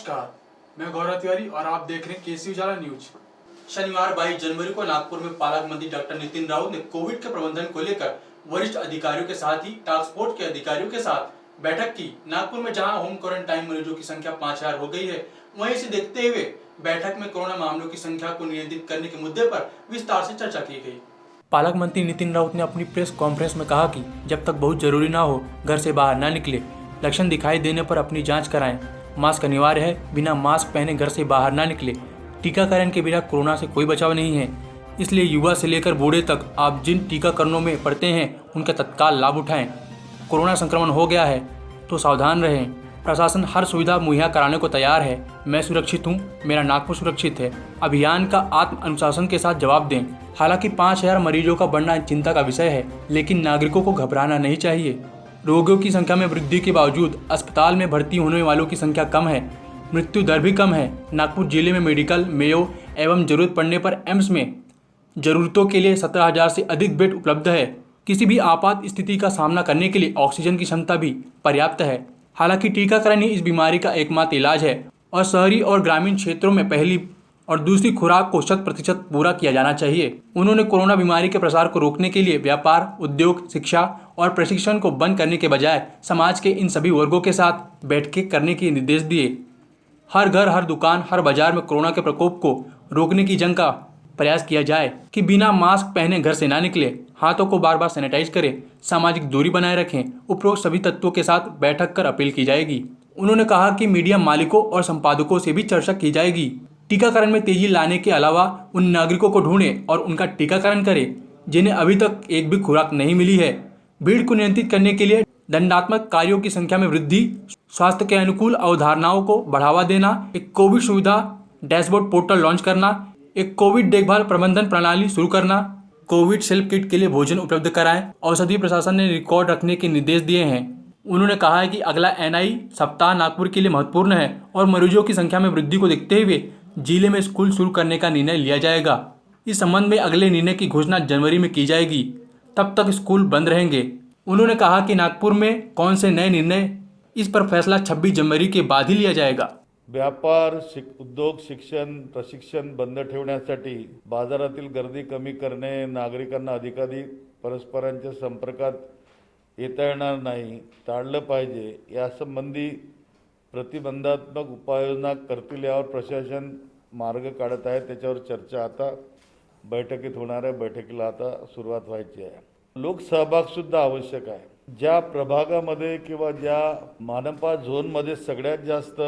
नमस्कार, मैं गौरव तिवारी और आप देख रहे हैं केसी उजाला न्यूज। शनिवार 22 जनवरी को नागपुर में पालक मंत्री डॉक्टर नितिन राउत ने कोविड के प्रबंधन को लेकर वरिष्ठ अधिकारियों के साथ ही टास्क फोर्स के अधिकारियों के साथ बैठक की। नागपुर में जहां होम क्वारंटाइन मरीजों की संख्या 5000 हो गई है, वहीं इसे देखते हुए बैठक में कोरोना मामलों की संख्या को नियंत्रित करने के मुद्दे पर विस्तार से चर्चा की गई। पालक मंत्री नितिन राउत ने अपनी प्रेस कॉन्फ्रेंस में कहा कि जब तक बहुत जरूरी ना हो घर से बाहर ना निकले, लक्षण दिखाई देने पर अपनी जांच कराएं, मास्क अनिवार्य है, बिना मास्क पहने घर से बाहर ना निकले, टीकाकरण के बिना कोरोना से कोई बचाव नहीं है, इसलिए युवा से लेकर बूढ़े तक आप जिन टीकाकरणों में पड़ते हैं उनका तत्काल लाभ उठाएं। कोरोना संक्रमण हो गया है तो सावधान रहें, प्रशासन हर सुविधा मुहैया कराने को तैयार है। मैं सुरक्षित हूँ, मेरा नागपुर सुरक्षित है अभियान का आत्म अनुशासन के साथ जवाब दें। हालांकि 5000 मरीजों का बढ़ना चिंता का विषय है, लेकिन नागरिकों को घबराना नहीं चाहिए। रोगियों की संख्या में वृद्धि के बावजूद अस्पताल में भर्ती होने वालों की संख्या कम है, मृत्यु दर भी कम है। नागपुर जिले में मेडिकल, मेयो एवं जरूरत पड़ने पर एम्स में जरूरतों के लिए 17,000 से अधिक बेड उपलब्ध है। किसी भी आपात स्थिति का सामना करने के लिए ऑक्सीजन की क्षमता भी पर्याप्त है। हालांकि टीकाकरण ही इस बीमारी का एकमात्र इलाज है और शहरी और ग्रामीण क्षेत्रों में पहली और दूसरी खुराक को 100% पूरा किया जाना चाहिए। उन्होंने कोरोना बीमारी के प्रसार को रोकने के लिए व्यापार, उद्योग, शिक्षा और प्रशिक्षण को बंद करने के बजाय समाज के इन सभी वर्गों के साथ बैठकें करने के निर्देश दिए। हर घर, हर दुकान, हर बाजार में कोरोना के प्रकोप को रोकने की जंग का प्रयास किया जाए कि बिना मास्क पहने घर से ना निकले, हाथों को बार बार सैनिटाइज करें, सामाजिक दूरी बनाए रखें। उपरोक्त सभी तत्वों के साथ बैठक कर अपील की जाएगी। उन्होंने कहा कि मीडिया मालिकों और संपादकों से भी चर्चा की जाएगी। टीकाकरण में तेजी लाने के अलावा उन नागरिकों को ढूंढें और उनका टीकाकरण करें जिन्हें अभी तक एक भी खुराक नहीं मिली है। भीड़ को नियंत्रित करने के लिए दंडात्मक कार्यों की संख्या में वृद्धि, स्वास्थ्य के अनुकूल अवधारणाओं को बढ़ावा देना, एक कोविड सुविधा डैशबोर्ड पोर्टल लॉन्च करना, एक कोविड देखभाल प्रबंधन प्रणाली शुरू करना, कोविड सेल्फ किट के लिए भोजन उपलब्ध कराएं। औषधि प्रशासन ने रिकॉर्ड रखने के निर्देश दिए हैं। उन्होंने कहा है कि अगला एनआई सप्ताह नागपुर के लिए महत्वपूर्ण है और मरीजों की संख्या में वृद्धि को देखते हुए जिले में स्कूल शुरू करने का निर्णय लिया जाएगा। इस संबंध में अगले निर्णय की घोषणा जनवरी में की जाएगी, तब तक स्कूल बंद रहेंगे। उन्होंने कहा कि नागपुर में कौन से नए निर्णय, इस पर फैसला 26 जनवरी के बाद ही लिया जाएगा। व्यापार, उद्योग, शिक्षण, प्रशिक्षण बंद ठेवण्यासाठी, बाजारातील गर्दी कमी करणे, नागरिकांना अधिकाधिक परस्परांच्या संपर्कात येता येणार नाही, टाळलं पाहिजे, यासंबंधी प्रतिबंधात्मक उपाययोजना करतील यावर प्रशासन मार्ग काढत आहे। त्याच्यावर चर्चा आता बैठकीत होणार आहे। बैठकीला आता सुरुवात व्हायची आहे। लोकसहभाग सुद्धा आवश्यक आहे। ज्या प्रभागामध्ये किंवा ज्या मानपा झोनमध्ये सगळ्यात जास्त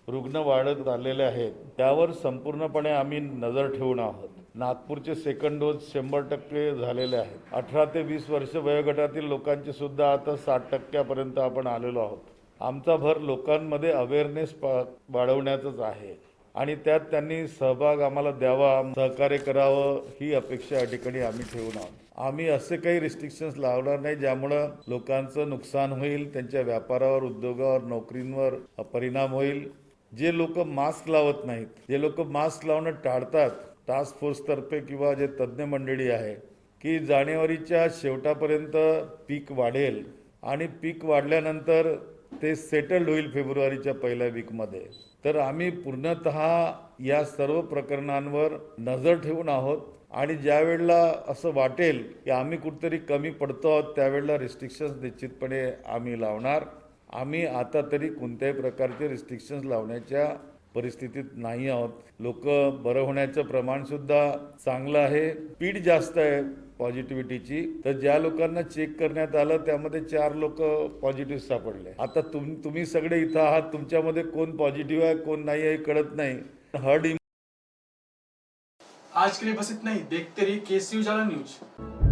रुग्ण वाढत आलेले आहेत त्यावर संपूर्णपणे आम्ही नजर ठेवून आहोत। नागपूरचे सेकंड डोज 100% झालेले आहेत। 18 ते 20 वर्ष वयोगटातील लोकांचे सुद्धा आता 60% पर्यंत आपण आलेलो आहोत। आमचा भर लोकांमध्ये अवेअरनेस वाढवण्याचाच आहे आणि त्यात त्यांनी सहभाग आम्हाला द्यावा, सहकार्य करावं ही अपेक्षा या ठिकाणी आम्ही ठेवून आहोत। आम्ही असे काही रिस्ट्रिक्शन्स लावणार नाही ज्यामुळे लोकांचं नुकसान होईल, त्यांच्या व्यापारावर, उद्योगावर, नोकरींवर परिणाम होईल। जे लोक मास्क लावत नाहीत, जे लोक मास्क लावणं टाळतात, टास्क फोर्सतर्फे किंवा जे तज्ज्ञ मंडळी आहे की जानेवारीच्या शेवटापर्यंत पीक वाढेल आणि पीक वाढल्यानंतर ते सेटल्ड होईल फेब्रुवारीच्या पहिल्या वीकमध्ये। तर आम्ही पूर्णतः या सर्व प्रकरणांवर नजर ठेवून आहोत आणि ज्या वेळेला असं वाटेल की आम्ही कुठेतरी कमी पडतो आहोत त्यावेळेला रिस्ट्रिक्शन्स निश्चितपणे आम्ही लावणार। आम्ही आता तरी कोणत्याही प्रकारचे रिस्ट्रिक्शन्स लावण्याच्या परिस्थितीत नाही आहोत। लोक बरं होण्याचं प्रमाण सुद्धा चांगलं आहे, स्पीड जास्त आहे पॉझिटिव्हिटीची। तर ज्या लोकांना चेक करण्यात आलं त्यामध्ये 4 लोक पॉझिटिव्ह सापडले। आता तुम्ही सगळे इथं आहात, तुमच्यामध्ये कोण पॉझिटिव्ह आहे कोण नाही आहे कळत नाही। आज के लिए बस इतना ही। देखते रहिए केसी उजाला न्यूज।